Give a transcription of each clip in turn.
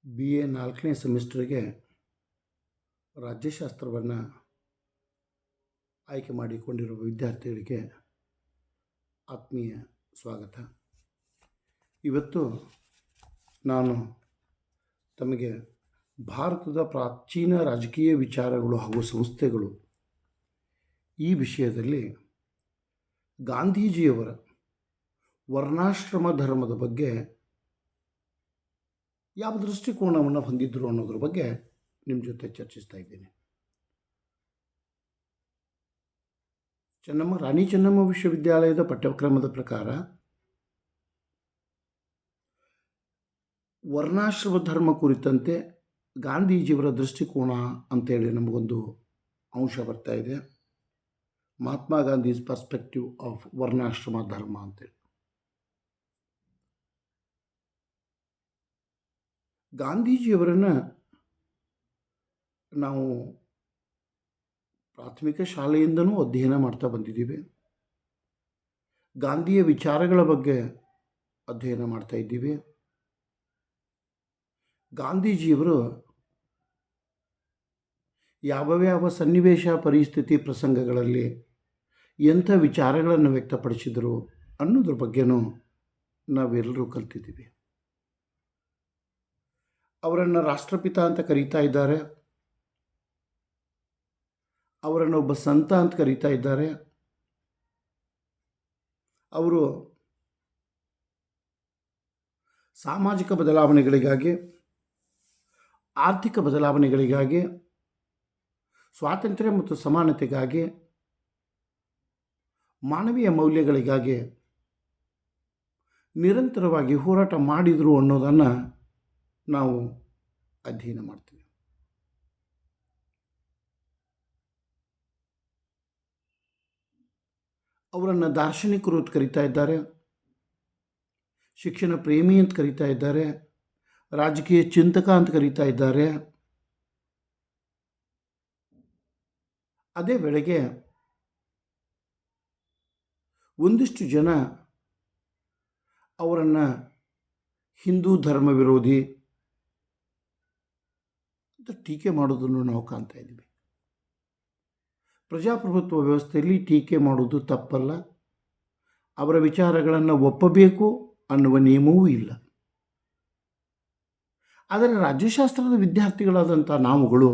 BA 4ನೇ ಸೆಮಿಸ್ಟರ್ಗೆ ರಾಜ್ಯಶಾಸ್ತ್ರವನ್ನು ಆಯ್ಕೆ ಮಾಡಿಕೊಂಡಿರುವ ವಿದ್ಯಾರ್ಥಿಗಳಿಗೆ ಆತ್ಮೀಯ ಸ್ವಾಗತ. ಇವತ್ತು ನಾನು ತಮಗೆ ಭಾರತದ ಪ್ರಾಚೀನ ರಾಜಕೀಯ ವಿಚಾರಗಳು ಹಾಗೂ ಸಂಸ್ಥೆಗಳು ಈ ವಿಷಯದಲ್ಲಿ ಗಾಂಧೀಜಿಯವರ ವರ್ಣಾಶ್ರಮ ಧರ್ಮದ ಬಗ್ಗೆ ಯಾವ ದೃಷ್ಟಿಕೋನವನ್ನು ಹೊಂದಿದ್ರು ಅನ್ನೋದ್ರ ಬಗ್ಗೆ ನಿಮ್ಮ ಜೊತೆ ಚರ್ಚಿಸ್ತಾ ಇದ್ದೇನೆ. ರಾಣಿ ಚೆನ್ನಮ್ಮ ವಿಶ್ವವಿದ್ಯಾಲಯದ ಪಠ್ಯಕ್ರಮದ ಪ್ರಕಾರ ವರ್ಣಾಶ್ರಮ ಧರ್ಮ ಕುರಿತಂತೆ ಗಾಂಧೀಜಿಯವರ ದೃಷ್ಟಿಕೋನ ಅಂತೇಳಿ ನಮಗೊಂದು ಅಂಶ ಬರ್ತಾ ಇದೆ. ಮಹಾತ್ಮ ಗಾಂಧೀಸ್ ಪರ್ಸ್ಪೆಕ್ಟಿವ್ ಆಫ್ ವರ್ಣಾಶ್ರಮ ಧರ್ಮ ಅಂತೇಳಿ. ಗಾಂಧೀಜಿಯವರನ್ನು ನಾವು ಪ್ರಾಥಮಿಕ ಶಾಲೆಯಿಂದನೂ ಅಧ್ಯಯನ ಮಾಡ್ತಾ ಬಂದಿದ್ದೀವಿ. ಗಾಂಧಿಯ ವಿಚಾರಗಳ ಬಗ್ಗೆ ಅಧ್ಯಯನ ಮಾಡ್ತಾ ಇದ್ದೀವಿ. ಗಾಂಧೀಜಿಯವರು ಯಾವ ಸನ್ನಿವೇಶ, ಪರಿಸ್ಥಿತಿ, ಪ್ರಸಂಗಗಳಲ್ಲಿ ಎಂಥ ವಿಚಾರಗಳನ್ನು ವ್ಯಕ್ತಪಡಿಸಿದರು ಅನ್ನೋದ್ರ ಬಗ್ಗೆನೂ ನಾವೆಲ್ಲರೂ ಕಲ್ತಿದ್ದೀವಿ. ಅವರನ್ನು ರಾಷ್ಟ್ರಪಿತ ಅಂತ ಕರೀತಾ ಇದ್ದಾರೆ, ಅವರನ್ನು ಒಬ್ಬ ಸಂತ ಅಂತ ಕರೀತಾ ಇದ್ದಾರೆ. ಅವರು ಸಾಮಾಜಿಕ ಬದಲಾವಣೆಗಳಿಗಾಗಿ, ಆರ್ಥಿಕ ಬದಲಾವಣೆಗಳಿಗಾಗಿ, ಸ್ವಾತಂತ್ರ್ಯ ಮತ್ತು ಸಮಾನತೆಗಾಗಿ, ಮಾನವೀಯ ಮೌಲ್ಯಗಳಿಗಾಗಿ ನಿರಂತರವಾಗಿ ಹೋರಾಟ ಮಾಡಿದರು ಅನ್ನೋದನ್ನು ನಾವು ಅಧ್ಯಯನ ಮಾಡ್ತೀವಿ. ಅವರನ್ನು ದಾರ್ಶನಿಕರು ಅಂತ ಕರೀತಾ ಇದ್ದಾರೆ, ಶಿಕ್ಷಣ ಪ್ರೇಮಿ ಅಂತ ಕರೀತಾ ಇದ್ದಾರೆ, ರಾಜಕೀಯ ಚಿಂತಕ ಅಂತ ಕರೀತಾ ಇದ್ದಾರೆ. ಅದೇ ವೇಳೆಗೆ ಒಂದಿಷ್ಟು ಜನ ಅವರನ್ನು ಹಿಂದೂ ಧರ್ಮ ವಿರೋಧಿ ಅಂತ ಟೀಕೆ ಮಾಡೋದನ್ನು ನಾವು ಕಾಣ್ತಾ ಇದ್ದೀವಿ. ಪ್ರಜಾಪ್ರಭುತ್ವ ವ್ಯವಸ್ಥೆಯಲ್ಲಿ ಟೀಕೆ ಮಾಡೋದು ತಪ್ಪಲ್ಲ, ಅವರ ವಿಚಾರಗಳನ್ನು ಒಪ್ಪಬೇಕು ಅನ್ನುವ ನಿಯಮವೂ ಇಲ್ಲ. ಆದರೆ ರಾಜ್ಯಶಾಸ್ತ್ರದ ವಿದ್ಯಾರ್ಥಿಗಳಾದಂಥ ನಾವುಗಳು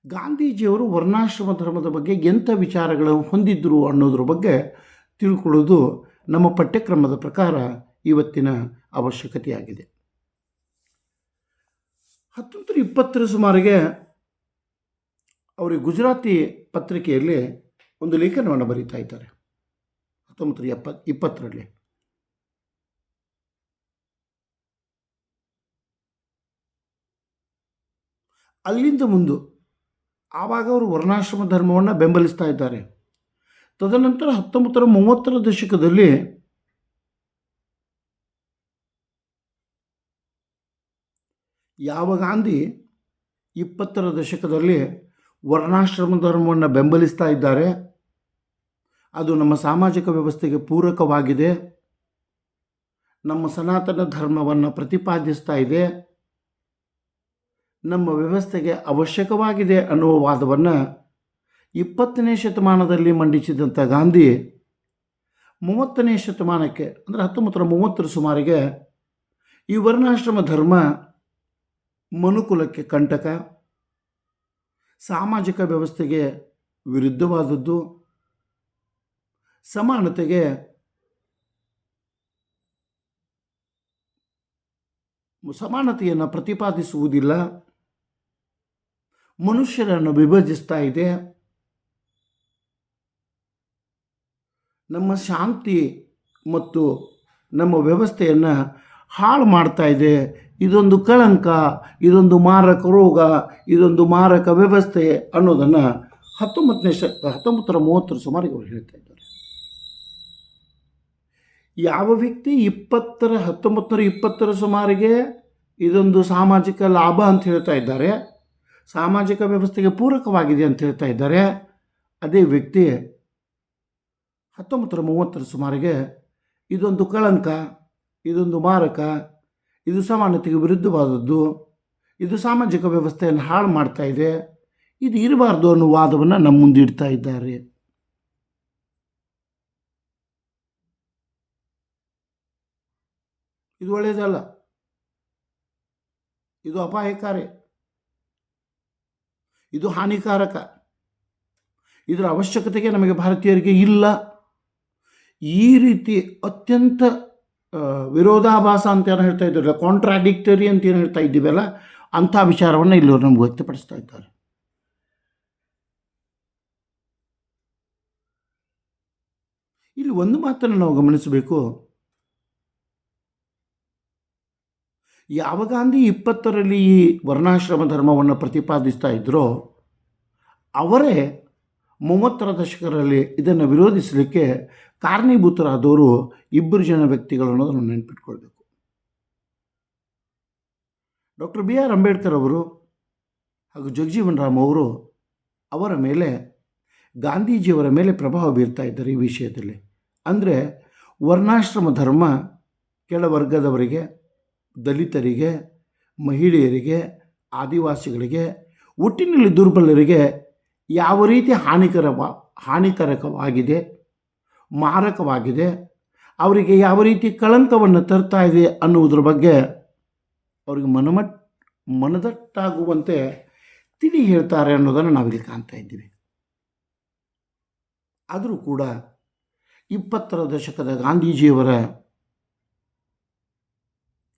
ಗಾಂಧೀಜಿಯವರು ವರ್ಣಾಶ್ರಮ ಧರ್ಮದ ಬಗ್ಗೆ ಎಂಥ ವಿಚಾರಗಳು ಹೊಂದಿದ್ರು ಅನ್ನೋದ್ರ ಬಗ್ಗೆ ತಿಳ್ಕೊಳ್ಳೋದು ನಮ್ಮ ಪಠ್ಯಕ್ರಮದ ಪ್ರಕಾರ ಇವತ್ತಿನ ಅವಶ್ಯಕತೆಯಾಗಿದೆ. 1920 ಸುಮಾರಿಗೆ ಅವರು ಗುಜರಾತಿ ಪತ್ರಿಕೆಯಲ್ಲಿ ಒಂದು ಲೇಖನವನ್ನು ಬರೀತಾ ಇದ್ದಾರೆ. 1920ರಲ್ಲಿ ಅಲ್ಲಿಂದ ಮುಂದೆ ಆವಾಗ ಅವರು ವರ್ಣಾಶ್ರಮ ಧರ್ಮವನ್ನು ಬೆಂಬಲಿಸ್ತಾ ಇದ್ದಾರೆ. ತದನಂತರ 1930ರ ದಶಕದಲ್ಲಿ ಯಾವ ಗಾಂಧಿ 20ರ ದಶಕದಲ್ಲಿ ವರ್ಣಾಶ್ರಮ ಧರ್ಮವನ್ನು ಬೆಂಬಲಿಸ್ತಾ ಇದ್ದಾರೆ, ಅದು ನಮ್ಮ ಸಾಮಾಜಿಕ ವ್ಯವಸ್ಥೆಗೆ ಪೂರಕವಾಗಿದೆ, ನಮ್ಮ ಸನಾತನ ಧರ್ಮವನ್ನು ಪ್ರತಿಪಾದಿಸ್ತಾ ಇದೆ, ನಮ್ಮ ವ್ಯವಸ್ಥೆಗೆ ಅವಶ್ಯಕವಾಗಿದೆ ಅನ್ನುವ ವಾದವನ್ನು 20ನೇ ಶತಮಾನದಲ್ಲಿ ಮಂಡಿಸಿದಂಥ ಗಾಂಧಿ 30ನೇ ಶತಮಾನಕ್ಕೆ ಅಂದರೆ 1930ರ ಸುಮಾರಿಗೆ ಈ ವರ್ಣಾಶ್ರಮ ಧರ್ಮ ಮನುಕುಲಕ್ಕೆ ಕಂಟಕ, ಸಾಮಾಜಿಕ ವ್ಯವಸ್ಥೆಗೆ ವಿರುದ್ಧವಾದದ್ದು, ಸಮಾನತೆಯನ್ನು ಪ್ರತಿಪಾದಿಸುವುದಿಲ್ಲ, ಮನುಷ್ಯರನ್ನು ವಿಭಜಿಸ್ತಾ ಇದೆ, ನಮ್ಮ ಶಾಂತಿ ಮತ್ತು ನಮ್ಮ ವ್ಯವಸ್ಥೆಯನ್ನು ಹಾಳು ಮಾಡ್ತಾ ಇದೆ, ಇದೊಂದು ಕಳಂಕ, ಇದೊಂದು ಮಾರಕ ರೋಗ, ಇದೊಂದು ಮಾರಕ ವ್ಯವಸ್ಥೆ ಅನ್ನೋದನ್ನು 1930ರ ಸುಮಾರಿಗೆ ಅವರು ಹೇಳ್ತಾ ಇದ್ದಾರೆ. ಯಾವ ವ್ಯಕ್ತಿ 1920ರ ಸುಮಾರಿಗೆ ಇದೊಂದು ಸಾಮಾಜಿಕ ಲಾಭ ಅಂತ ಹೇಳ್ತಾ ಇದ್ದಾರೆ, ಸಾಮಾಜಿಕ ವ್ಯವಸ್ಥೆಗೆ ಪೂರಕವಾಗಿದೆ ಅಂತ ಹೇಳ್ತಾ ಇದ್ದಾರೆ, ಅದೇ ವ್ಯಕ್ತಿ 1930ರ ಸುಮಾರಿಗೆ ಇದೊಂದು ಕಳಂಕ, ಇದೊಂದು ಮಾರಕ, ಇದು ಸಮಾನತೆಗೆ ವಿರುದ್ಧವಾದದ್ದು, ಇದು ಸಾಮಾಜಿಕ ವ್ಯವಸ್ಥೆಯನ್ನು ಹಾಳು ಮಾಡ್ತಾ ಇದೆ, ಇದು ಇರಬಾರ್ದು ಅನ್ನೋ ವಾದವನ್ನು ನಮ್ಮ ಮುಂದೆ ಇಡ್ತಾ ಇದ್ದಾರೆ. ಇದು ಒಳ್ಳೆಯದಲ್ಲ, ಇದು ಅಪಾಯಕಾರಿ, ಇದು ಹಾನಿಕಾರಕ, ಇದರ ಅವಶ್ಯಕತೆಗೆ ನಮಗೆ ಭಾರತೀಯರಿಗೆ ಇಲ್ಲ. ಈ ರೀತಿ ಅತ್ಯಂತ ವಿರೋಧಾಭಾಸ ಅಂತ ಏನು ಹೇಳ್ತಾ ಇದ್ದೀರಲ್ಲ, ಕಾಂಟ್ರಾಡಿಕ್ಟರಿ ಅಂತ ಏನು ಹೇಳ್ತಾ ಇದ್ದೀವಲ್ಲ, ಅಂಥ ವಿಚಾರವನ್ನು ಇಲ್ಲಿ ನಮ್ಗೆ ವ್ಯಕ್ತಪಡಿಸ್ತಾ ಇದ್ದಾರೆ. ಇಲ್ಲಿ ಒಂದು ಮಾತನ್ನು ನಾವು ಗಮನಿಸಬೇಕು. ಯಾವ ಗಾಂಧಿ 20ರಲ್ಲಿ ಈ ವರ್ಣಾಶ್ರಮ ಧರ್ಮವನ್ನು ಪ್ರತಿಪಾದಿಸ್ತಾ ಇದ್ದರೋ ಅವರೇ 30ರ ದಶಕದಲ್ಲಿ ಇದನ್ನು ವಿರೋಧಿಸಲಿಕ್ಕೆ ಕಾರಣೀಭೂತರಾದವರು ಇಬ್ಬರು ಜನ ವ್ಯಕ್ತಿಗಳನ್ನು ನಾವು ನೆನಪಿಟ್ಕೊಳ್ಬೇಕು. ಡಾಕ್ಟರ್ ಬಿ ಆರ್ ಅಂಬೇಡ್ಕರ್ ಅವರು ಹಾಗೂ ಜಗಜೀವನ್ ರಾಮ್ ಅವರು ಅವರ ಮೇಲೆ, ಗಾಂಧೀಜಿಯವರ ಮೇಲೆ ಪ್ರಭಾವ ಬೀರ್ತಾ ಇದ್ದಾರೆ ಈ ವಿಷಯದಲ್ಲಿ. ಅಂದರೆ ವರ್ಣಾಶ್ರಮ ಧರ್ಮ ಕೆಳವರ್ಗದವರಿಗೆ, ದಲಿತರಿಗೆ, ಮಹಿಳೆಯರಿಗೆ, ಆದಿವಾಸಿಗಳಿಗೆ, ಒಟ್ಟಿನಲ್ಲಿ ದುರ್ಬಲರಿಗೆ ಯಾವ ರೀತಿ ಹಾನಿಕರಕವಾಗಿದೆ, ಮಾರಕವಾಗಿದೆ, ಅವರಿಗೆ ಯಾವ ರೀತಿ ಕಳಂಕವನ್ನು ತರ್ತಾ ಇದೆ ಅನ್ನುವುದರ ಬಗ್ಗೆ ಅವರಿಗೆ ಮನದಟ್ಟಾಗುವಂತೆ ತಿಳಿ ಹೇಳ್ತಾರೆ ಅನ್ನೋದನ್ನು ನಾವಿಲ್ಲಿ ಕಾಣ್ತಾ ಇದ್ದೀವಿ. ಆದರೂ ಕೂಡ 20ರ ದಶಕದ ಗಾಂಧೀಜಿಯವರ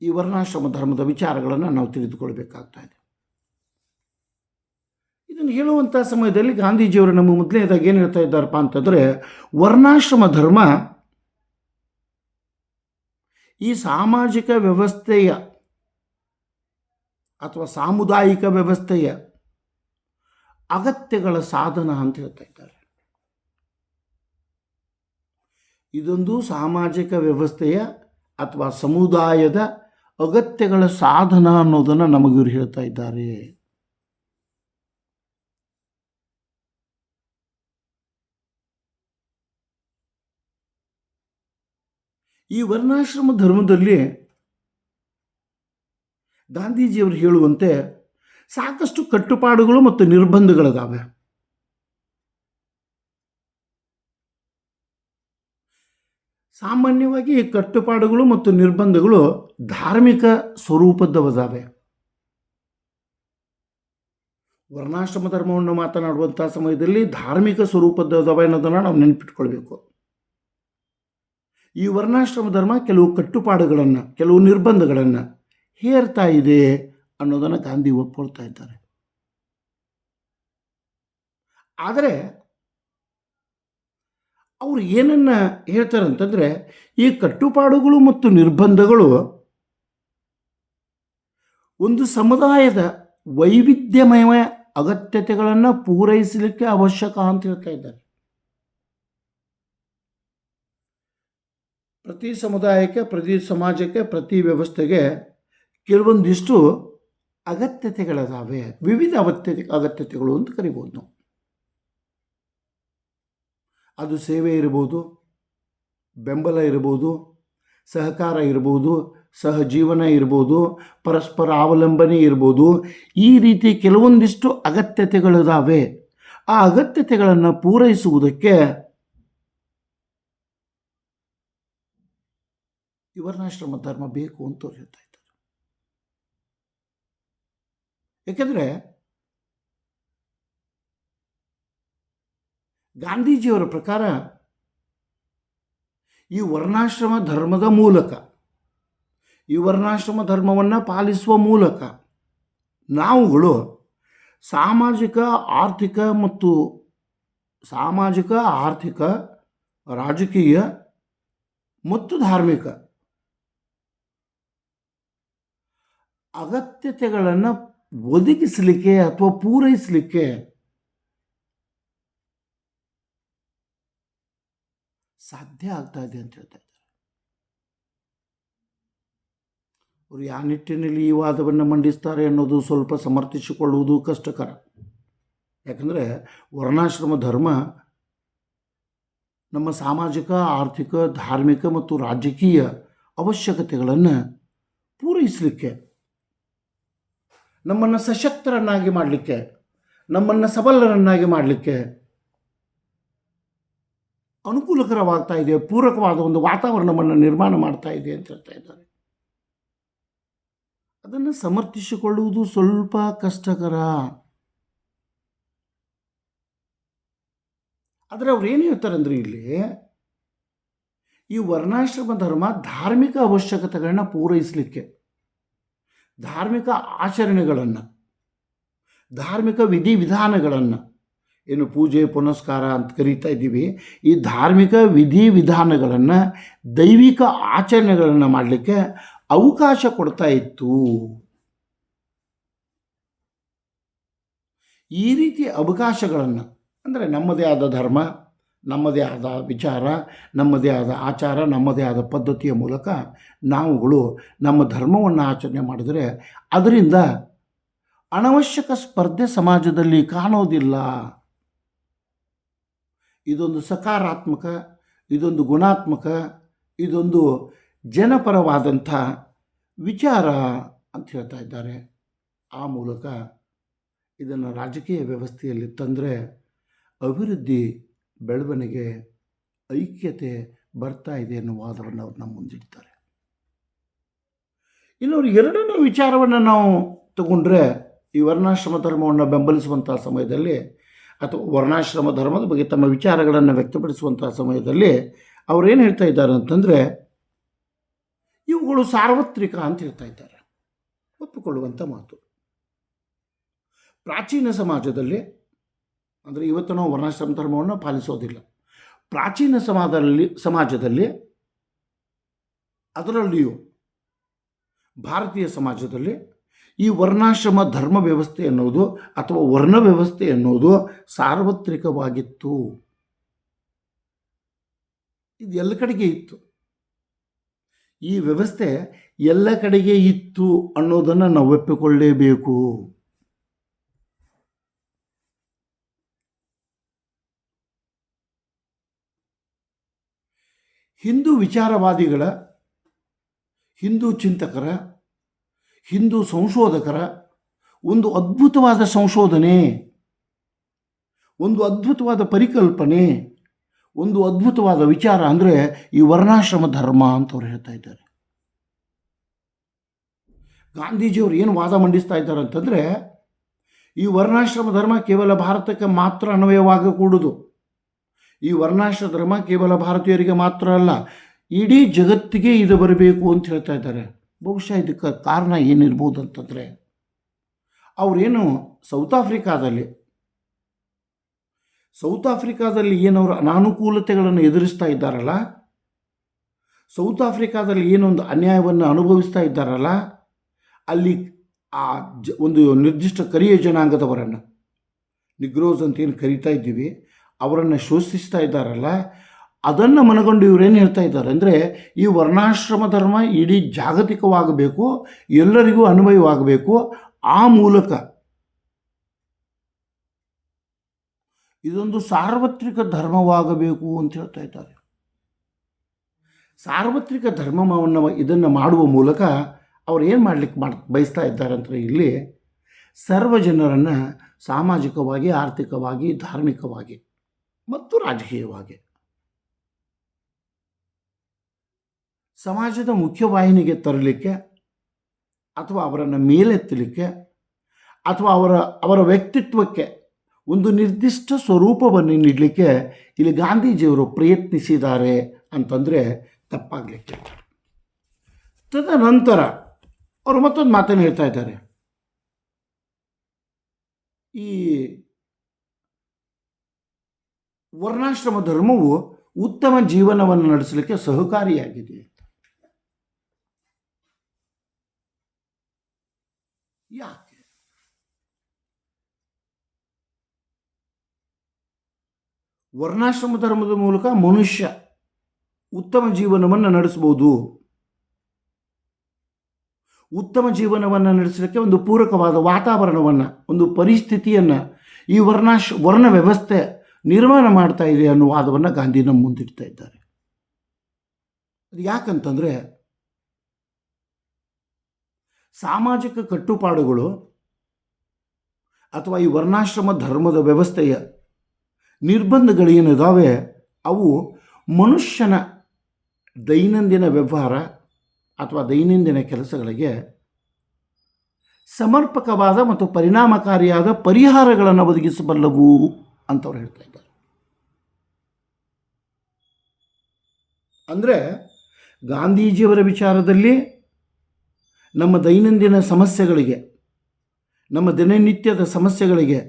ಈ ವರ್ಣಾಶ್ರಮ ಧರ್ಮದ ವಿಚಾರಗಳನ್ನು ನಾವು ತಿಳಿದುಕೊಳ್ಬೇಕಾಗ್ತಾ ಇದೆ. ಇದನ್ನು ಹೇಳುವಂಥ ಸಮಯದಲ್ಲಿ ಗಾಂಧೀಜಿಯವರು ನಮ್ಮ ಮೊದಲನೇದಾಗಿ ಏನು ಹೇಳ್ತಾ ಇದ್ದಾರಪ್ಪ ಅಂತಂದರೆ, ವರ್ಣಾಶ್ರಮ ಧರ್ಮ ಈ ಸಾಮಾಜಿಕ ವ್ಯವಸ್ಥೆಯ ಅಥವಾ ಸಾಮುದಾಯಿಕ ವ್ಯವಸ್ಥೆಯ ಅಗತ್ಯಗಳ ಸಾಧನ ಅಂತ ಹೇಳ್ತಾ ಇದ್ದಾರೆ. ಇದೊಂದು ಸಾಮಾಜಿಕ ವ್ಯವಸ್ಥೆಯ ಅಥವಾ ಸಮುದಾಯದ ಅಗತ್ಯಗಳ ಸಾಧನ ಅನ್ನೋದನ್ನು ನಮಗಿವರು ಹೇಳ್ತಾ ಇದ್ದಾರೆ. ಈ ವರ್ಣಾಶ್ರಮ ಧರ್ಮದಲ್ಲಿ ಗಾಂಧೀಜಿಯವರು ಹೇಳುವಂತೆ ಸಾಕಷ್ಟು ಕಟ್ಟುಪಾಡುಗಳು ಮತ್ತು ನಿರ್ಬಂಧಗಳಿದ್ದಾವೆ. ಸಾಮಾನ್ಯವಾಗಿ ಈ ಕಟ್ಟುಪಾಡುಗಳು ಮತ್ತು ನಿರ್ಬಂಧಗಳು ಧಾರ್ಮಿಕ ಸ್ವರೂಪದವದಾವೆ. ವರ್ಣಾಶ್ರಮ ಧರ್ಮವನ್ನು ಮಾತನಾಡುವಂಥ ಸಮಯದಲ್ಲಿ ಧಾರ್ಮಿಕ ಸ್ವರೂಪದವದಾವೆ ಅನ್ನೋದನ್ನು ನಾವು ನೆನಪಿಟ್ಕೊಳ್ಬೇಕು. ಈ ವರ್ಣಾಶ್ರಮ ಧರ್ಮ ಕೆಲವು ಕಟ್ಟುಪಾಡುಗಳನ್ನು, ಕೆಲವು ನಿರ್ಬಂಧಗಳನ್ನು ಹೇರ್ತಾ ಇದೆ ಅನ್ನೋದನ್ನು ಗಾಂಧಿ ಒಪ್ಕೊಳ್ತಾ ಇದ್ದಾರೆ. ಆದರೆ ಅವರು ಏನನ್ನು ಹೇಳ್ತಾರೆ ಅಂತಂದರೆ, ಈ ಕಟ್ಟುಪಾಡುಗಳು ಮತ್ತು ನಿರ್ಬಂಧಗಳು ಒಂದು ಸಮುದಾಯದ ವೈವಿಧ್ಯಮಯ ಅಗತ್ಯತೆಗಳನ್ನು ಪೂರೈಸಲಿಕ್ಕೆ ಅವಶ್ಯಕ ಅಂತ ಹೇಳ್ತಾ ಇದ್ದಾರೆ. ಪ್ರತಿ ಸಮುದಾಯಕ್ಕೆ, ಪ್ರತಿ ಸಮಾಜಕ್ಕೆ, ಪ್ರತಿ ವ್ಯವಸ್ಥೆಗೆ ಕೆಲವೊಂದಿಷ್ಟು ಅಗತ್ಯತೆಗಳಿದ್ದಾವೆ. ವಿವಿಧ ಅಗತ್ಯತೆಗಳು ಅಂತ ಕರಿಬೋದು ನಾವು. ಅದು ಸೇವೆ ಇರ್ಬೋದು, ಬೆಂಬಲ ಇರ್ಬೋದು, ಸಹಕಾರ ಇರ್ಬೋದು, ಸಹಜೀವನ ಇರ್ಬೋದು, ಪರಸ್ಪರ ಅವಲಂಬನೆ ಇರ್ಬೋದು. ಈ ರೀತಿ ಕೆಲವೊಂದಿಷ್ಟು ಅಗತ್ಯತೆಗಳಿದ್ದಾವೆ. ಆ ಅಗತ್ಯತೆಗಳನ್ನು ಪೂರೈಸುವುದಕ್ಕೆ ಈ ವರ್ಣಾಶ್ರಮ ಧರ್ಮ ಬೇಕು ಅಂತ ಹೇಳ್ತಾ ಇದ್ದಾರೆ. ಯಾಕೆಂದರೆ ಗಾಂಧೀಜಿಯವರ ಪ್ರಕಾರ ಈ ವರ್ಣಾಶ್ರಮ ಧರ್ಮದ ಮೂಲಕ, ಈ ವರ್ಣಾಶ್ರಮ ಧರ್ಮವನ್ನು ಪಾಲಿಸುವ ಮೂಲಕ ನಾವುಗಳು ಸಾಮಾಜಿಕ, ಆರ್ಥಿಕ, ರಾಜಕೀಯ ಮತ್ತು ಧಾರ್ಮಿಕ ಅಗತ್ಯತೆಗಳನ್ನು ಒದಗಿಸಲಿಕ್ಕೆ ಅಥವಾ ಪೂರೈಸಲಿಕ್ಕೆ ಸಾಧ್ಯ ಆಗ್ತಾ ಇದೆ ಅಂತ ಹೇಳ್ತಾ ಇದ್ದಾರೆ. ಅವರು ಯಾವ ನಿಟ್ಟಿನಲ್ಲಿ ಈ ವಾದವನ್ನು ಮಂಡಿಸ್ತಾರೆ ಅನ್ನೋದು ಸ್ವಲ್ಪ ಸಮರ್ಥಿಸಿಕೊಳ್ಳುವುದು ಕಷ್ಟಕರ. ಯಾಕಂದರೆ ವರ್ಣಾಶ್ರಮ ಧರ್ಮ ನಮ್ಮ ಸಾಮಾಜಿಕ, ಆರ್ಥಿಕ, ಧಾರ್ಮಿಕ ಮತ್ತು ರಾಜಕೀಯ ಅವಶ್ಯಕತೆಗಳನ್ನು ಪೂರೈಸಲಿಕ್ಕೆ, ನಮ್ಮನ್ನು ಸಶಕ್ತರನ್ನಾಗಿ ಮಾಡಲಿಕ್ಕೆ, ನಮ್ಮನ್ನು ಸಬಲರನ್ನಾಗಿ ಮಾಡಲಿಕ್ಕೆ ಅನುಕೂಲಕರವಾಗ್ತಾ ಇದೆ, ಪೂರಕವಾದ ಒಂದು ವಾತಾವರಣವನ್ನು ನಿರ್ಮಾಣ ಮಾಡ್ತಾ ಇದೆ ಅಂತ ಹೇಳ್ತಾ ಇದ್ದಾರೆ. ಅದನ್ನು ಸಮರ್ಥಿಸಿಕೊಳ್ಳುವುದು ಸ್ವಲ್ಪ ಕಷ್ಟಕರ. ಆದರೆ ಅವ್ರು ಏನು ಹೇಳ್ತಾರೆ ಅಂದರೆ, ಇಲ್ಲಿ ಈ ವರ್ಣಾಶ್ರಮ ಧರ್ಮ ಧಾರ್ಮಿಕ ಅವಶ್ಯಕತೆಗಳನ್ನ ಪೂರೈಸಲಿಕ್ಕೆ, ಧಾರ್ಮಿಕ ಆಚರಣೆಗಳನ್ನು, ಧಾರ್ಮಿಕ ವಿಧಿವಿಧಾನಗಳನ್ನು, ಏನು ಪೂಜೆ ಪುನಸ್ಕಾರ ಅಂತ ಕರೀತಾ ಇದ್ದೀವಿ, ಈ ಧಾರ್ಮಿಕ ವಿಧಿವಿಧಾನಗಳನ್ನು, ದೈವಿಕ ಆಚರಣೆಗಳನ್ನು ಮಾಡಲಿಕ್ಕೆ ಅವಕಾಶ ಕೊಡ್ತಾ ಇತ್ತು. ಈ ರೀತಿ ಅವಕಾಶಗಳನ್ನು ಅಂದರೆ ನಮ್ಮದೇ ಆದ ಧರ್ಮ, ನಮ್ಮದೇ ಆದ ವಿಚಾರ, ನಮ್ಮದೇ ಆದ ಆಚಾರ, ನಮ್ಮದೇ ಆದ ಪದ್ಧತಿಯ ಮೂಲಕ ನಾವುಗಳು ನಮ್ಮ ಧರ್ಮವನ್ನು ಆಚರಣೆ ಮಾಡಿದರೆ ಅದರಿಂದ ಅನವಶ್ಯಕ ಸ್ಪರ್ಧೆ ಸಮಾಜದಲ್ಲಿ ಕಾಣೋದಿಲ್ಲ. ಇದೊಂದು ಸಕಾರಾತ್ಮಕ, ಇದೊಂದು ಗುಣಾತ್ಮಕ, ಇದೊಂದು ಜನಪರವಾದಂಥ ವಿಚಾರ ಅಂತ ಹೇಳ್ತಾ ಇದ್ದಾರೆ. ಆ ಮೂಲಕ ಇದನ್ನು ರಾಜಕೀಯ ವ್ಯವಸ್ಥೆಯಲ್ಲಿ ತಂದರೆ ಅಭಿವೃದ್ಧಿ, ಬೆಳವಣಿಗೆ, ಐಕ್ಯತೆ ಬರ್ತಾ ಇದೆ ಅನ್ನೋ ವಾದವನ್ನು ಅವ್ರು ನಮ್ಮ ಮುಂದಿಡ್ತಾರೆ. ಇನ್ನು ಅವ್ರು ಎರಡನೇ ವಿಚಾರವನ್ನು ನಾವು ತಗೊಂಡ್ರೆ, ಈ ವರ್ಣಾಶ್ರಮ ಧರ್ಮವನ್ನು ಬೆಂಬಲಿಸುವಂಥ ಸಮಯದಲ್ಲಿ ಅಥವಾ ವರ್ಣಾಶ್ರಮ ಧರ್ಮದ ಬಗ್ಗೆ ತಮ್ಮ ವಿಚಾರಗಳನ್ನು ವ್ಯಕ್ತಪಡಿಸುವಂಥ ಸಮಯದಲ್ಲಿ ಅವರೇನು ಹೇಳ್ತಾ ಇದ್ದಾರೆ ಅಂತಂದರೆ, ಇವುಗಳು ಸಾರ್ವತ್ರಿಕ ಅಂತ ಹೇಳ್ತಾ ಇದ್ದಾರೆ. ಒಪ್ಪಿಕೊಳ್ಳುವಂಥ ಮಾತು. ಪ್ರಾಚೀನ ಸಮಾಜದಲ್ಲಿ, ಅಂದರೆ ಇವತ್ತು ನಾವು ವರ್ಣಾಶ್ರಮ ಧರ್ಮವನ್ನು ಪಾಲಿಸೋದಿಲ್ಲ, ಪ್ರಾಚೀನ ಸಮಾಜದಲ್ಲಿ ಅದರಲ್ಲಿಯೂ ಭಾರತೀಯ ಸಮಾಜದಲ್ಲಿ ಈ ವರ್ಣಾಶ್ರಮ ಧರ್ಮ ವ್ಯವಸ್ಥೆ ಎನ್ನುವುದು ಅಥವಾ ವರ್ಣ ವ್ಯವಸ್ಥೆ ಎನ್ನುವುದು ಸಾರ್ವತ್ರಿಕವಾಗಿತ್ತು. ಇದು ಎಲ್ಲ ಕಡೆಗೆ ಇತ್ತು. ಈ ವ್ಯವಸ್ಥೆ ಎಲ್ಲ ಕಡೆಗೆ ಇತ್ತು ಅನ್ನೋದನ್ನು ನಾವು ಒಪ್ಪಿಕೊಳ್ಳಲೇಬೇಕು. ಹಿಂದೂ ವಿಚಾರವಾದಿಗಳ, ಹಿಂದೂ ಚಿಂತಕರ, ಹಿಂದೂ ಸಂಶೋಧಕರ ಒಂದು ಅದ್ಭುತವಾದ ಸಂಶೋಧನೆ, ಒಂದು ಅದ್ಭುತವಾದ ಪರಿಕಲ್ಪನೆ, ಒಂದು ಅದ್ಭುತವಾದ ವಿಚಾರ ಅಂದರೆ ಈ ವರ್ಣಾಶ್ರಮ ಧರ್ಮ ಅಂತ ಅವ್ರು ಹೇಳ್ತಾ ಇದ್ದಾರೆ. ಗಾಂಧೀಜಿಯವರು ಏನು ವಾದ ಮಂಡಿಸ್ತಾ ಇದ್ದಾರೆ ಅಂತಂದರೆ, ಈ ವರ್ಣಾಶ್ರಮ ಧರ್ಮ ಕೇವಲ ಭಾರತಕ್ಕೆ ಮಾತ್ರ ಅನ್ವಯವಾಗಕೂಡುದು. ಈ ವರ್ಣಾಶ್ರಮ ಧರ್ಮ ಕೇವಲ ಭಾರತೀಯರಿಗೆ ಮಾತ್ರ ಅಲ್ಲ, ಇಡೀ ಜಗತ್ತಿಗೆ ಇದು ಬರಬೇಕು ಅಂತ ಹೇಳ್ತಾ ಇದ್ದಾರೆ. ಬಹುಶಃ ಇದಕ್ಕೆ ಕಾರಣ ಏನಿರ್ಬೋದು ಅಂತಂದರೆ, ಅವರೇನು ಸೌತ್ ಆಫ್ರಿಕಾದಲ್ಲಿ ಏನವರು ಅನಾನುಕೂಲತೆಗಳನ್ನು ಎದುರಿಸ್ತಾ ಇದ್ದಾರಲ್ಲ, ಸೌತ್ ಆಫ್ರಿಕಾದಲ್ಲಿ ಏನೊಂದು ಅನ್ಯಾಯವನ್ನು ಅನುಭವಿಸ್ತಾ ಇದ್ದಾರಲ್ಲ, ಅಲ್ಲಿ ಆ ಒಂದು ನಿರ್ದಿಷ್ಟ ಕರಿಯ ಜನಾಂಗದವರನ್ನು, ನಿಗ್ರೋಸ್ ಅಂತ ಏನು ಕರೀತಾ ಇದ್ದೀವಿ, ಅವರನ್ನು ಶೋಷಿಸ್ತಾ ಇದ್ದಾರಲ್ಲ, ಅದನ್ನು ಮನಗೊಂಡು ಇವರೇನು ಹೇಳ್ತಾ ಇದ್ದಾರೆ ಅಂದರೆ, ಈ ವರ್ಣಾಶ್ರಮ ಧರ್ಮ ಇಡೀ ಜಾಗತಿಕವಾಗಬೇಕು, ಎಲ್ಲರಿಗೂ ಅನ್ವಯವಾಗಬೇಕು, ಆ ಮೂಲಕ ಇದೊಂದು ಸಾರ್ವತ್ರಿಕ ಧರ್ಮವಾಗಬೇಕು ಅಂತ ಹೇಳ್ತಾ ಇದ್ದಾರೆ. ಸಾರ್ವತ್ರಿಕ ಧರ್ಮವನ್ನು ಇದನ್ನು ಮಾಡುವ ಮೂಲಕ ಅವ್ರು ಏನು ಮಾಡಲಿಕ್ಕೆ ಬಯಸ್ತಾ ಇದ್ದಾರೆ ಅಂದರೆ, ಇಲ್ಲಿ ಸರ್ವ ಜನರನ್ನು ಸಾಮಾಜಿಕವಾಗಿ, ಆರ್ಥಿಕವಾಗಿ, ಧಾರ್ಮಿಕವಾಗಿ ಮತ್ತು ರಾಜಕೀಯವಾಗಿ ಸಮಾಜದ ಮುಖ್ಯವಾಹಿನಿಗೆ ತರಲಿಕ್ಕೆ, ಅಥವಾ ಅವರನ್ನು ಮೇಲೆತ್ತಲಿಕ್ಕೆ, ಅಥವಾ ಅವರ ವ್ಯಕ್ತಿತ್ವಕ್ಕೆ ಒಂದು ನಿರ್ದಿಷ್ಟ ಸ್ವರೂಪವನ್ನು ನೀಡಲಿಕ್ಕೆ ಇಲ್ಲಿ ಗಾಂಧೀಜಿಯವರು ಪ್ರಯತ್ನಿಸಿದ್ದಾರೆ ಅಂತಂದರೆ ತಪ್ಪಾಗಲಿಕ್ಕೆ. ತದನಂತರ ಅವರು ಮತ್ತೊಂದು ಮಾತನ್ನು ಹೇಳ್ತಾ ಇದ್ದಾರೆ. ಈ ವರ್ಣಾಶ್ರಮ ಧರ್ಮವು ಉತ್ತಮ ಜೀವನವನ್ನು ನಡೆಸಲಿಕ್ಕೆ ಸಹಕಾರಿಯಾಗಿದೆ. ಯಾಕೆ? ವರ್ಣಾಶ್ರಮ ಧರ್ಮದ ಮೂಲಕ ಮನುಷ್ಯ ಉತ್ತಮ ಜೀವನವನ್ನು ನಡೆಸಬಹುದು. ಉತ್ತಮ ಜೀವನವನ್ನು ನಡೆಸಲಿಕ್ಕೆ ಒಂದು ಪೂರಕವಾದ ವಾತಾವರಣವನ್ನು, ಒಂದು ಪರಿಸ್ಥಿತಿಯನ್ನು ಈ ವರ್ಣ ವ್ಯವಸ್ಥೆ ನಿರ್ಮಾಣ ಮಾಡ್ತಾ ಇದೆ ಅನ್ನೋ ವಾದವನ್ನು ಗಾಂಧಿ ನಮ್ಮ ಮುಂದಿಡ್ತಾ ಇದ್ದಾರೆ. ಅದು ಯಾಕಂತಂದರೆ, ಸಾಮಾಜಿಕ ಕಟ್ಟುಪಾಡುಗಳು ಅಥವಾ ಈ ವರ್ಣಾಶ್ರಮ ಧರ್ಮದ ವ್ಯವಸ್ಥೆಯ ನಿರ್ಬಂಧಗಳೇನಿದ್ದಾವೆ ಅವು ಮನುಷ್ಯನ ದೈನಂದಿನ ವ್ಯವಹಾರ ಅಥವಾ ದೈನಂದಿನ ಕೆಲಸಗಳಿಗೆ ಸಮರ್ಪಕವಾದ ಮತ್ತು ಪರಿಣಾಮಕಾರಿಯಾದ ಪರಿಹಾರಗಳನ್ನು ಒದಗಿಸಬಲ್ಲವು ಅಂತವ್ರು ಹೇಳ್ತಾ ಇದ್ದಾರೆ. ಅಂದರೆ ಗಾಂಧೀಜಿಯವರ ವಿಚಾರದಲ್ಲಿ ನಮ್ಮ ದೈನಂದಿನ ಸಮಸ್ಯೆಗಳಿಗೆ, ನಮ್ಮ ದಿನನಿತ್ಯದ ಸಮಸ್ಯೆಗಳಿಗೆ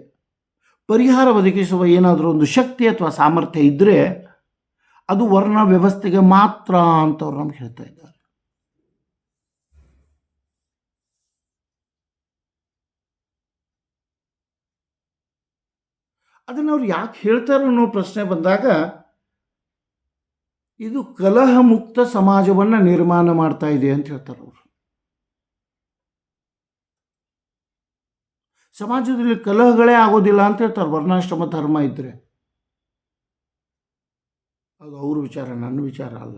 ಪರಿಹಾರ ಒದಗಿಸುವ ಏನಾದರೂ ಒಂದು ಶಕ್ತಿ ಅಥವಾ ಸಾಮರ್ಥ್ಯ ಇದ್ದರೆ ಅದು ವರ್ಣ ವ್ಯವಸ್ಥೆಗೆ ಮಾತ್ರ ಅಂತವ್ರು ನಮ್ಗೆ ಹೇಳ್ತಾ ಇದ್ದಾರೆ. ಅದನ್ನು ಅವ್ರು ಯಾಕೆ ಹೇಳ್ತಾರೆ ಅನ್ನೋ ಪ್ರಶ್ನೆ ಬಂದಾಗ ಇದು ಕಲಹ ಮುಕ್ತ ಸಮಾಜವನ್ನು ನಿರ್ಮಾಣ ಮಾಡ್ತಾ ಇದೆ ಅಂತ ಹೇಳ್ತಾರೆ ಅವರು. ಸಮಾಜದಲ್ಲಿ ಕಲಹಗಳೇ ಆಗೋದಿಲ್ಲ ಅಂತ ಹೇಳ್ತಾರೆ ವರ್ಣಾಶ್ರಮ ಧರ್ಮ ಇದ್ದರೆ. ಅದು ಅವ್ರ ವಿಚಾರ, ನನ್ನ ವಿಚಾರ ಅಲ್ಲ.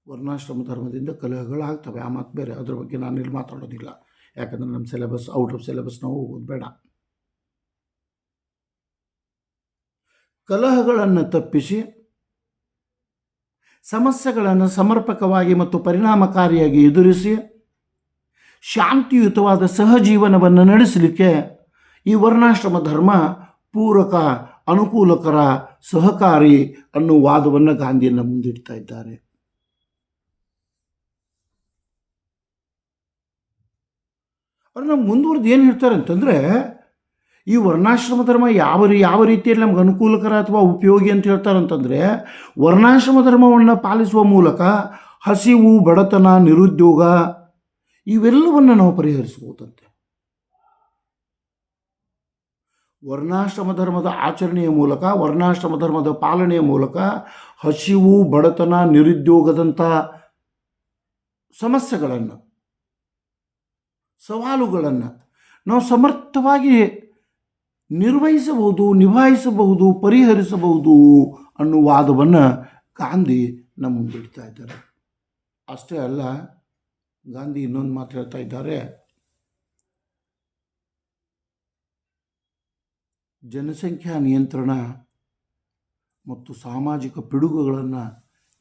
ವರ್ಣಾಶ್ರಮ ಧರ್ಮದಿಂದ ಕಲಹಗಳಾಗ್ತವೆ, ಆ ಮಾತು ಬೇರೆ. ಅದ್ರ ಬಗ್ಗೆ ನಾನು ಇಲ್ಲಿ ಮಾತಾಡೋದಿಲ್ಲ, ಯಾಕಂದರೆ ನಮ್ಮ ಸಿಲೆಬಸ್ ಔಟ್ ಆಫ್ ಸಿಲೆಬಸ್ ನಾವು ಹೋಗೋದು ಬೇಡ. ಕಲಹಗಳನ್ನು ತಪ್ಪಿಸಿ ಸಮಸ್ಯೆಗಳನ್ನು ಸಮರ್ಪಕವಾಗಿ ಮತ್ತು ಪರಿಣಾಮಕಾರಿಯಾಗಿ ಎದುರಿಸಿ ಶಾಂತಿಯುತವಾದ ಸಹಜೀವನವನ್ನು ನಡೆಸಲಿಕ್ಕೆ ಈ ವರ್ಣಾಶ್ರಮ ಧರ್ಮ ಪೂರಕ, ಅನುಕೂಲಕರ, ಸಹಕಾರಿ ಅನ್ನೋ ವಾದವನ್ನು ಗಾಂಧಿಯನ್ನು ಮುಂದಿಡ್ತಾ ಇದ್ದಾರೆ. ಅವ್ರು ನಮ್ಗೆ ಮುಂದುವರೆದು ಏನು ಹೇಳ್ತಾರೆ ಅಂತಂದರೆ, ಈ ವರ್ಣಾಶ್ರಮ ಧರ್ಮ ಯಾವ ರೀತಿಯಲ್ಲಿ ನಮ್ಗೆ ಅನುಕೂಲಕರ ಅಥವಾ ಉಪಯೋಗಿ ಅಂತ ಹೇಳ್ತಾರೆ ಅಂತಂದರೆ, ವರ್ಣಾಶ್ರಮ ಧರ್ಮವನ್ನು ಪಾಲಿಸುವ ಮೂಲಕ ಹಸಿವು, ಬಡತನ, ನಿರುದ್ಯೋಗ ಇವೆಲ್ಲವನ್ನು ನಾವು ಪರಿಹರಿಸಬಹುದಂತೆ. ವರ್ಣಾಶ್ರಮ ಧರ್ಮದ ಆಚರಣೆಯ ಮೂಲಕ, ವರ್ಣಾಶ್ರಮ ಧರ್ಮದ ಪಾಲನೆಯ ಮೂಲಕ ಹಸಿವು, ಬಡತನ, ನಿರುದ್ಯೋಗದಂಥ ಸಮಸ್ಯೆಗಳನ್ನು, ಸವಾಲುಗಳನ್ನು ನಾವು ಸಮರ್ಥವಾಗಿ ನಿರ್ವಹಿಸಬಹುದು, ನಿಭಾಯಿಸಬಹುದು, ಪರಿಹರಿಸಬಹುದು ಅನ್ನೋ ವಾದವನ್ನು ಗಾಂಧಿ ನಮ್ಮ ಮುಂದಿಡ್ತಾ ಇದ್ದಾರೆ. ಅಷ್ಟೇ ಅಲ್ಲ, ಗಾಂಧಿ ಇನ್ನೊಂದು ಮಾತು ಹೇಳ್ತಾ ಇದ್ದಾರೆ. ಜನಸಂಖ್ಯಾ ನಿಯಂತ್ರಣ ಮತ್ತು ಸಾಮಾಜಿಕ ಪಿಡುಗುಗಳನ್ನು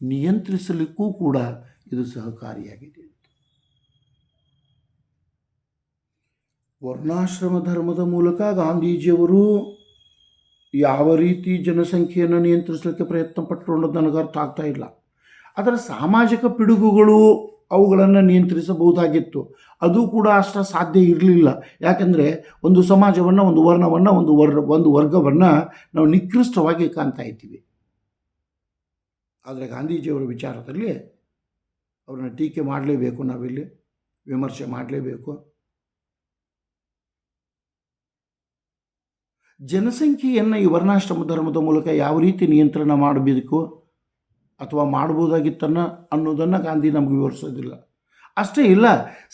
ನಿಯಂತ್ರಿಸಲಿಕ್ಕೂ ಕೂಡ ಇದು ಸಹಕಾರಿಯಾಗಿದೆ. ವರ್ಣಾಶ್ರಮ ಧರ್ಮದ ಮೂಲಕ ಗಾಂಧೀಜಿಯವರು ಯಾವ ರೀತಿ ಜನಸಂಖ್ಯೆಯನ್ನು ನಿಯಂತ್ರಿಸಲಿಕ್ಕೆ ಪ್ರಯತ್ನ ಪಟ್ಟರು ಅನ್ನೋದು ನನಗೆ ಅರ್ಥ ಆಗ್ತಾ ಇಲ್ಲ. ಅದರ ಸಾಮಾಜಿಕ ಪಿಡುಗುಗಳು ಅವುಗಳನ್ನು ನಿಯಂತ್ರಿಸಬಹುದಾಗಿತ್ತು, ಅದು ಕೂಡ ಅಷ್ಟು ಸಾಧ್ಯ ಇರಲಿಲ್ಲ. ಯಾಕೆಂದರೆ ಒಂದು ಸಮಾಜವನ್ನು, ಒಂದು ವರ್ಣವನ್ನು, ಒಂದು ವರ್ಗವನ್ನು ನಾವು ನಿಕೃಷ್ಟವಾಗಿ ಕಾಣ್ತಾ ಇದ್ದೀವಿ. ಆದರೆ ಗಾಂಧೀಜಿಯವರ ವಿಚಾರದಲ್ಲಿ ಅವ್ರನ್ನ ಟೀಕೆ ಮಾಡಲೇಬೇಕು, ನಾವಿಲ್ಲಿ ವಿಮರ್ಶೆ ಮಾಡಲೇಬೇಕು. ಜನಸಂಖ್ಯೆಯನ್ನು ಈ ವರ್ಣಾಶ್ರಮ ಧರ್ಮದ ಮೂಲಕ ಯಾವ ರೀತಿ ನಿಯಂತ್ರಣ ಮಾಡಬೇಕು ಅಥವಾ ಮಾಡ್ಬೋದಾಗಿತ್ತನ್ನ ಅನ್ನೋದನ್ನು ಗಾಂಧಿ ನಮಗೆ ವಿವರಿಸೋದಿಲ್ಲ. ಅಷ್ಟೇ ಇಲ್ಲ,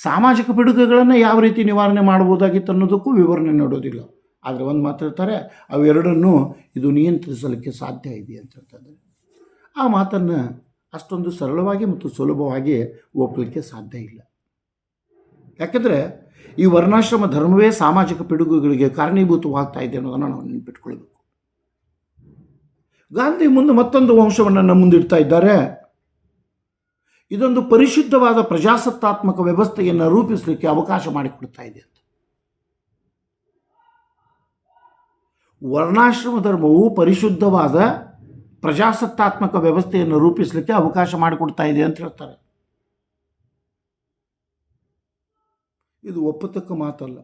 ಸಾಮಾಜಿಕ ಪಿಡುಗುಗಳನ್ನು ಯಾವ ರೀತಿ ನಿವಾರಣೆ ಮಾಡ್ಬೋದಾಗಿತ್ತು ಅನ್ನೋದಕ್ಕೂ ವಿವರಣೆ ನೀಡೋದಿಲ್ಲ. ಆದರೆ ಒಂದು ಮಾತು ಹೇಳ್ತಾರೆ, ಅವೆರಡನ್ನೂ ಇದು ನಿಯಂತ್ರಿಸಲಿಕ್ಕೆ ಸಾಧ್ಯ ಇದೆ ಅಂತ ಹೇಳ್ತಾರೆ. ಆ ಮಾತನ್ನು ಅಷ್ಟೊಂದು ಸರಳವಾಗಿ ಮತ್ತು ಸುಲಭವಾಗಿ ಒಪ್ಪಲಿಕ್ಕೆ ಸಾಧ್ಯ ಇಲ್ಲ. ಯಾಕೆಂದರೆ ಈ ವರ್ಣಾಶ್ರಮ ಧರ್ಮವೇ ಸಾಮಾಜಿಕ ಪಿಡುಗುಗಳಿಗೆ ಕಾರಣೀಭೂತವಾಗ್ತಾ ಇದೆ ಅನ್ನೋದನ್ನು ನಾವು ನೆನಪಿಟ್ಕೊಳ್ಬೇಕು. ಗಾಂಧಿ ಮುಂದೆ ಮತ್ತೊಂದು ಅಂಶವನ್ನು ನಮ್ಮ ಮುಂದಿಡ್ತಾ ಇದ್ದಾರೆ. ಇದೊಂದು ಪರಿಶುದ್ಧವಾದ ಪ್ರಜಾಸತ್ತಾತ್ಮಕ ವ್ಯವಸ್ಥೆಯನ್ನು ರೂಪಿಸಲಿಕ್ಕೆ ಅವಕಾಶ ಮಾಡಿಕೊಡ್ತಾ ಇದೆ ಅಂತ. ವರ್ಣಾಶ್ರಮ ಧರ್ಮವು ಪರಿಶುದ್ಧವಾದ ಪ್ರಜಾಸತ್ತಾತ್ಮಕ ವ್ಯವಸ್ಥೆಯನ್ನು ರೂಪಿಸಲಿಕ್ಕೆ ಅವಕಾಶ ಮಾಡಿಕೊಡ್ತಾ ಇದೆ ಅಂತ ಹೇಳ್ತಾರೆ. ಇದು ಒಪ್ಪತಕ್ಕ ಮಾತಲ್ಲ.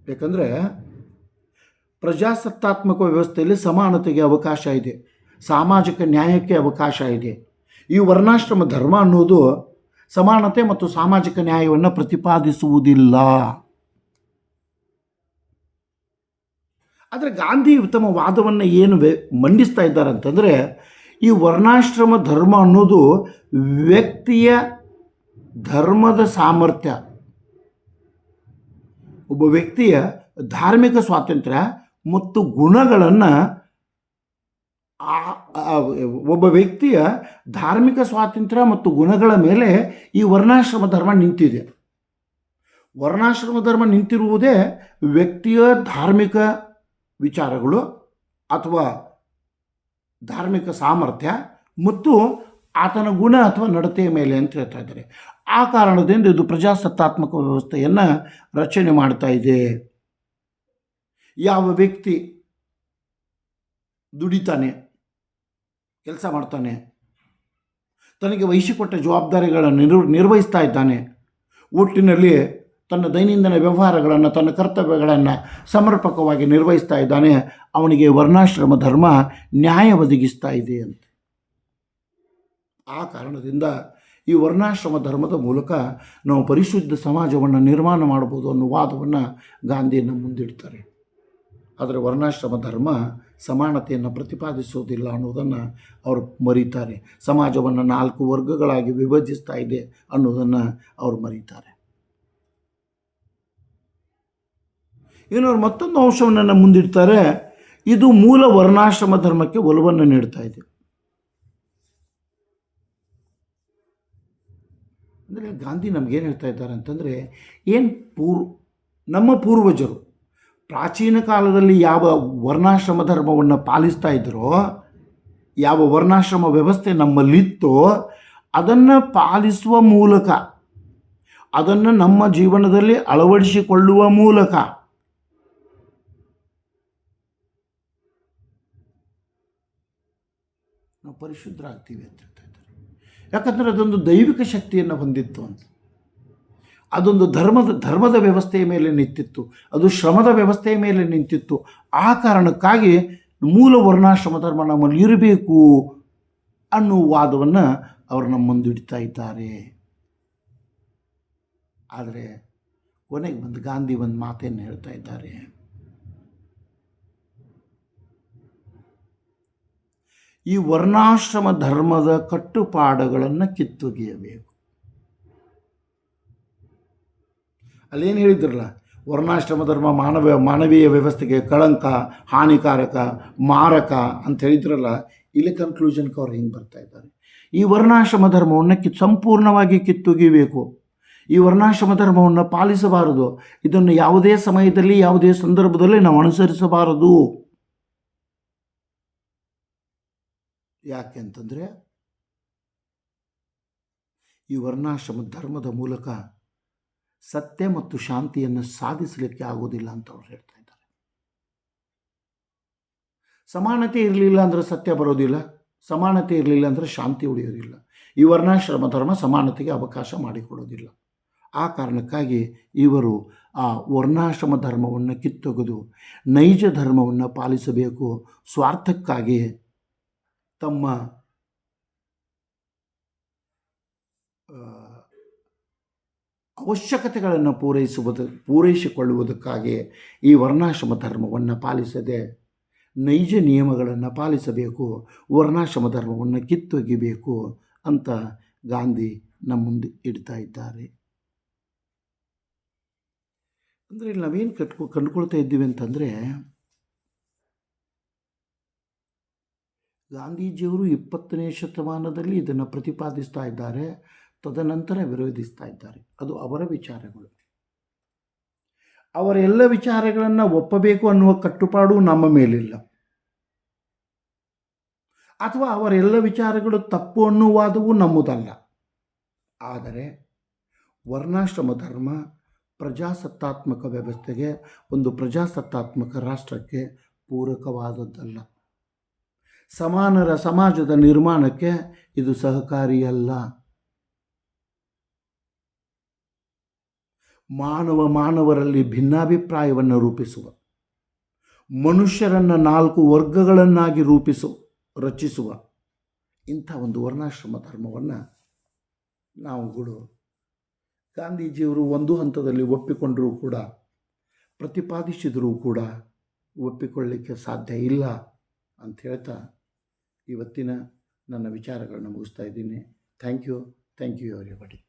ಯಾಕಂದರೆ ಪ್ರಜಾಸತ್ತಾತ್ಮಕ ವ್ಯವಸ್ಥೆಯಲ್ಲಿ ಸಮಾನತೆಗೆ ಅವಕಾಶ ಇದೆ, ಸಾಮಾಜಿಕ ನ್ಯಾಯಕ್ಕೆ ಅವಕಾಶ ಇದೆ. ಈ ವರ್ಣಾಶ್ರಮ ಧರ್ಮ ಅನ್ನೋದು ಸಮಾನತೆ ಮತ್ತು ಸಾಮಾಜಿಕ ನ್ಯಾಯವನ್ನು ಪ್ರತಿಪಾದಿಸುವುದಿಲ್ಲ. ಆದರೆ ಗಾಂಧಿ ತಮ್ಮ ವಾದವನ್ನು ಏನು ಮಂಡಿಸ್ತಾ ಇದ್ದಾರೆ ಅಂತಂದರೆ, ಈ ವರ್ಣಾಶ್ರಮ ಧರ್ಮ ಅನ್ನೋದು ವ್ಯಕ್ತಿಯ ಧರ್ಮದ ಸಾಮರ್ಥ್ಯ, ಒಬ್ಬ ವ್ಯಕ್ತಿಯ ಧಾರ್ಮಿಕ ಸ್ವಾತಂತ್ರ್ಯ ಮತ್ತು ಗುಣಗಳನ್ನು, ಒಬ್ಬ ವ್ಯಕ್ತಿಯ ಧಾರ್ಮಿಕ ಸ್ವಾತಂತ್ರ್ಯ ಮತ್ತು ಗುಣಗಳ ಮೇಲೆ ಈ ವರ್ಣಾಶ್ರಮ ಧರ್ಮ ನಿಂತಿದೆ. ವರ್ಣಾಶ್ರಮ ಧರ್ಮ ನಿಂತಿರುವುದೇ ವ್ಯಕ್ತಿಯ ಧಾರ್ಮಿಕ ವಿಚಾರಗಳು ಅಥವಾ ಧಾರ್ಮಿಕ ಸಾಮರ್ಥ್ಯ ಮತ್ತು ಆತನ ಗುಣ ಅಥವಾ ನಡತೆಯ ಮೇಲೆ ಅಂತ ಹೇಳ್ತಾ ಇದ್ದಾರೆ. ಆ ಕಾರಣದಿಂದ ಇದು ಪ್ರಜಾಸತ್ತಾತ್ಮಕ ವ್ಯವಸ್ಥೆಯನ್ನು ರಚನೆ ಮಾಡ್ತಾ ಇದೆ. ಯಾವ ವ್ಯಕ್ತಿ ದುಡಿತಾನೆ, ಕೆಲಸ ಮಾಡ್ತಾನೆ, ತನಗೆ ವಹಿಸಿಕೊಟ್ಟ ಜವಾಬ್ದಾರಿಗಳನ್ನು ನಿರ್ವಹಿಸ್ತಾ ಇದ್ದಾನೆ, ಒಟ್ಟಿನಲ್ಲಿ ತನ್ನ ದೈನಂದಿನ ವ್ಯವಹಾರಗಳನ್ನು, ತನ್ನ ಕರ್ತವ್ಯಗಳನ್ನು ಸಮರ್ಪಕವಾಗಿ ನಿರ್ವಹಿಸ್ತಾ ಇದ್ದಾನೆ, ಅವನಿಗೆ ವರ್ಣಾಶ್ರಮ ಧರ್ಮ ನ್ಯಾಯ ಒದಗಿಸ್ತಾ ಇದೆ ಅಂತ. ಆ ಕಾರಣದಿಂದ ಈ ವರ್ಣಾಶ್ರಮ ಧರ್ಮದ ಮೂಲಕ ನಾವು ಪರಿಶುದ್ಧ ಸಮಾಜವನ್ನು ನಿರ್ಮಾಣ ಮಾಡ್ಬೋದು ಅನ್ನೋ ವಾದವನ್ನು ಗಾಂಧಿಯನ್ನು ಮುಂದಿಡ್ತಾರೆ. ಆದರೆ ವರ್ಣಾಶ್ರಮ ಧರ್ಮ ಸಮಾನತೆಯನ್ನು ಪ್ರತಿಪಾದಿಸೋದಿಲ್ಲ ಅನ್ನೋದನ್ನು ಅವರು ಮರೀತಾರೆ. ಸಮಾಜವನ್ನು 4 ವರ್ಗಗಳಾಗಿ ವಿಭಜಿಸ್ತಾ ಇದೆ ಅನ್ನೋದನ್ನು ಅವರು ಮರೀತಾರೆ. ಇನ್ನೊಂದು ಮತ್ತೊಂದು ಅಂಶವನ್ನು ಮುಂದಿಡ್ತಾರೆ. ಇದು ಮೂಲ ವರ್ಣಾಶ್ರಮ ಧರ್ಮಕ್ಕೆ ಒಲವನ್ನು ನೀಡ್ತಾ ಇದೆ. ಅಂದರೆ ಗಾಂಧಿ ನಮಗೇನು ಹೇಳ್ತಾ ಇದ್ದಾರೆ ಅಂತಂದರೆ, ನಮ್ಮ ಪೂರ್ವಜರು ಪ್ರಾಚೀನ ಕಾಲದಲ್ಲಿ ಯಾವ ವರ್ಣಾಶ್ರಮ ಧರ್ಮವನ್ನು ಪಾಲಿಸ್ತಾ ಇದ್ದರೋ, ಯಾವ ವರ್ಣಾಶ್ರಮ ವ್ಯವಸ್ಥೆ ನಮ್ಮಲ್ಲಿತ್ತೋ ಅದನ್ನು ಪಾಲಿಸುವ ಮೂಲಕ, ಅದನ್ನು ನಮ್ಮ ಜೀವನದಲ್ಲಿ ಅಳವಡಿಸಿಕೊಳ್ಳುವ ಮೂಲಕ ನಾವು ಪರಿಶುದ್ಧರಾಗ್ತೀವಿ ಅಂತ ಹೇಳ್ತಾ ಇದ್ದಾರೆ. ಯಾಕಂದರೆ ಅದೊಂದು ದೈವಿಕ ಶಕ್ತಿಯನ್ನು ಹೊಂದಿತ್ತು ಅಂತ. ಅದೊಂದು ಧರ್ಮದ ವ್ಯವಸ್ಥೆಯ ಮೇಲೆ ನಿಂತಿತ್ತು, ಅದು ಶ್ರಮದ ವ್ಯವಸ್ಥೆಯ ಮೇಲೆ ನಿಂತಿತ್ತು. ಆ ಕಾರಣಕ್ಕಾಗಿ ಮೂಲ ವರ್ಣಾಶ್ರಮ ಧರ್ಮ ನಮ್ಮಲ್ಲಿ ಇರಬೇಕು ಅನ್ನೋ ವಾದವನ್ನು ಅವರು ನಮ್ಮ ಮುಂದಿಡ್ತಾ ಇದ್ದಾರೆ. ಆದರೆ ಕೊನೆಗೆ ಬಂದು ಗಾಂಧಿ ಒಂದು ಮಾತನ್ನು ಹೇಳ್ತಾ ಇದ್ದಾರೆ. ಈ ವರ್ಣಾಶ್ರಮ ಧರ್ಮದ ಕಟ್ಟುಪಾಡುಗಳನ್ನು ಕಿತ್ತೊಗೆಯಬೇಕು. ಅಲ್ಲೇನು ಹೇಳಿದ್ರಲ್ಲ, ವರ್ಣಾಶ್ರಮ ಧರ್ಮ ಮಾನವೀಯ ವ್ಯವಸ್ಥೆಗೆ ಕಳಂಕ, ಹಾನಿಕಾರಕ, ಮಾರಕ ಅಂತ ಹೇಳಿದ್ರಲ್ಲ, ಇಲ್ಲಿ ಕನ್ಕ್ಲೂಷನ್ಗೆ ಅವ್ರು ಹಿಂಗೆ ಬರ್ತಾ ಇದ್ದಾರೆ. ಈ ವರ್ಣಾಶ್ರಮ ಧರ್ಮವನ್ನು ಸಂಪೂರ್ಣವಾಗಿ ಕಿತ್ತೊಗೆಯಬೇಕು. ಈ ವರ್ಣಾಶ್ರಮ ಧರ್ಮವನ್ನು ಪಾಲಿಸಬಾರದು. ಇದನ್ನು ಯಾವುದೇ ಸಮಯದಲ್ಲಿ, ಯಾವುದೇ ಸಂದರ್ಭದಲ್ಲಿ ನಾವು ಅನುಸರಿಸಬಾರದು. ಯಾಕೆ ಅಂತಂದರೆ, ಈ ವರ್ಣಾಶ್ರಮ ಧರ್ಮದ ಮೂಲಕ ಸತ್ಯ ಮತ್ತು ಶಾಂತಿಯನ್ನು ಸಾಧಿಸಲಿಕ್ಕೆ ಆಗೋದಿಲ್ಲ ಅಂತ ಅವ್ರು ಹೇಳ್ತಾ ಇದ್ದಾರೆ. ಸಮಾನತೆ ಇರಲಿಲ್ಲ ಅಂದರೆ ಸತ್ಯ ಬರೋದಿಲ್ಲ, ಸಮಾನತೆ ಇರಲಿಲ್ಲ ಅಂದರೆ ಶಾಂತಿ ಉಳಿಯೋದಿಲ್ಲ. ಈ ವರ್ಣಾಶ್ರಮ ಧರ್ಮ ಸಮಾನತೆಗೆ ಅವಕಾಶ ಮಾಡಿಕೊಡೋದಿಲ್ಲ. ಆ ಕಾರಣಕ್ಕಾಗಿ ಇವರು ಆ ವರ್ಣಾಶ್ರಮ ಧರ್ಮವನ್ನು ಕಿತ್ತೊಗೆದು ನೈಜ ಧರ್ಮವನ್ನು ಪಾಲಿಸಬೇಕು. ಸ್ವಾರ್ಥಕ್ಕಾಗಿ ತಮ್ಮ ಅವಶ್ಯಕತೆಗಳನ್ನು ಪೂರೈಸಿಕೊಳ್ಳುವುದಕ್ಕಾಗಿ ಈ ವರ್ಣಾಶ್ರಮ ಧರ್ಮವನ್ನು ಪಾಲಿಸದೆ ನೈಜ ನಿಯಮಗಳನ್ನು ಪಾಲಿಸಬೇಕು, ವರ್ಣಾಶ್ರಮ ಧರ್ಮವನ್ನು ಕಿತ್ತೊಗೆಯಬೇಕು ಅಂತ ಗಾಂಧಿ ನಮ್ಮ ಮುಂದೆ ಇಡ್ತಾ ಇದ್ದಾರೆ. ಅಂದರೆ ಇಲ್ಲಿ ನಾವೇನು ಕಂಡುಕೊಳ್ತಾ ಇದ್ದೀವಿ ಅಂತಂದರೆ, ಗಾಂಧೀಜಿಯವರು 20ನೇ ಶತಮಾನದಲ್ಲಿ ಇದನ್ನು ಪ್ರತಿಪಾದಿಸ್ತಾ ಇದ್ದಾರೆ, ತದನಂತರ ವಿರೋಧಿಸ್ತಾ ಇದ್ದಾರೆ. ಅದು ಅವರ ವಿಚಾರಗಳು. ಅವರ ಎಲ್ಲ ವಿಚಾರಗಳನ್ನು ಒಪ್ಪಬೇಕು ಅನ್ನುವ ಕಟ್ಟುಪಾಡು ನಮ್ಮ ಮೇಲಿಲ್ಲ, ಅಥವಾ ಅವರೆಲ್ಲ ವಿಚಾರಗಳು ತಪ್ಪು ಅನ್ನುವಾದವು ನಮ್ಮದಲ್ಲ. ಆದರೆ ವರ್ಣಾಶ್ರಮ ಧರ್ಮ ಪ್ರಜಾಸತ್ತಾತ್ಮಕ ವ್ಯವಸ್ಥೆಗೆ, ಒಂದು ಪ್ರಜಾಸತ್ತಾತ್ಮಕ ರಾಷ್ಟ್ರಕ್ಕೆ ಪೂರಕವಾದದ್ದಲ್ಲ. ಸಮಾನರ ಸಮಾಜದ ನಿರ್ಮಾಣಕ್ಕೆ ಇದು ಸಹಕಾರಿಯಲ್ಲ. ಮಾನವರಲ್ಲಿ ಭಿನ್ನಾಭಿಪ್ರಾಯವನ್ನು ರೂಪಿಸುವ, ಮನುಷ್ಯರನ್ನು 4 ವರ್ಗಗಳನ್ನಾಗಿ ರಚಿಸುವ ಇಂಥ ಒಂದು ವರ್ಣಾಶ್ರಮ ಧರ್ಮವನ್ನು ನಾವುಗಳು ಗಾಂಧೀಜಿಯವರು ಒಂದು ಹಂತದಲ್ಲಿ ಒಪ್ಪಿಕೊಂಡರೂ ಕೂಡ, ಪ್ರತಿಪಾದಿಸಿದರೂ ಕೂಡ ಒಪ್ಪಿಕೊಳ್ಳಲಿಕ್ಕೆ ಸಾಧ್ಯ ಇಲ್ಲ ಅಂತ ಹೇಳ್ತಾ ಇವತ್ತಿನ ನನ್ನ ವಿಚಾರಗಳನ್ನು ಮುಗಿಸ್ತಾ ಇದ್ದೀನಿ. Thank you everybody.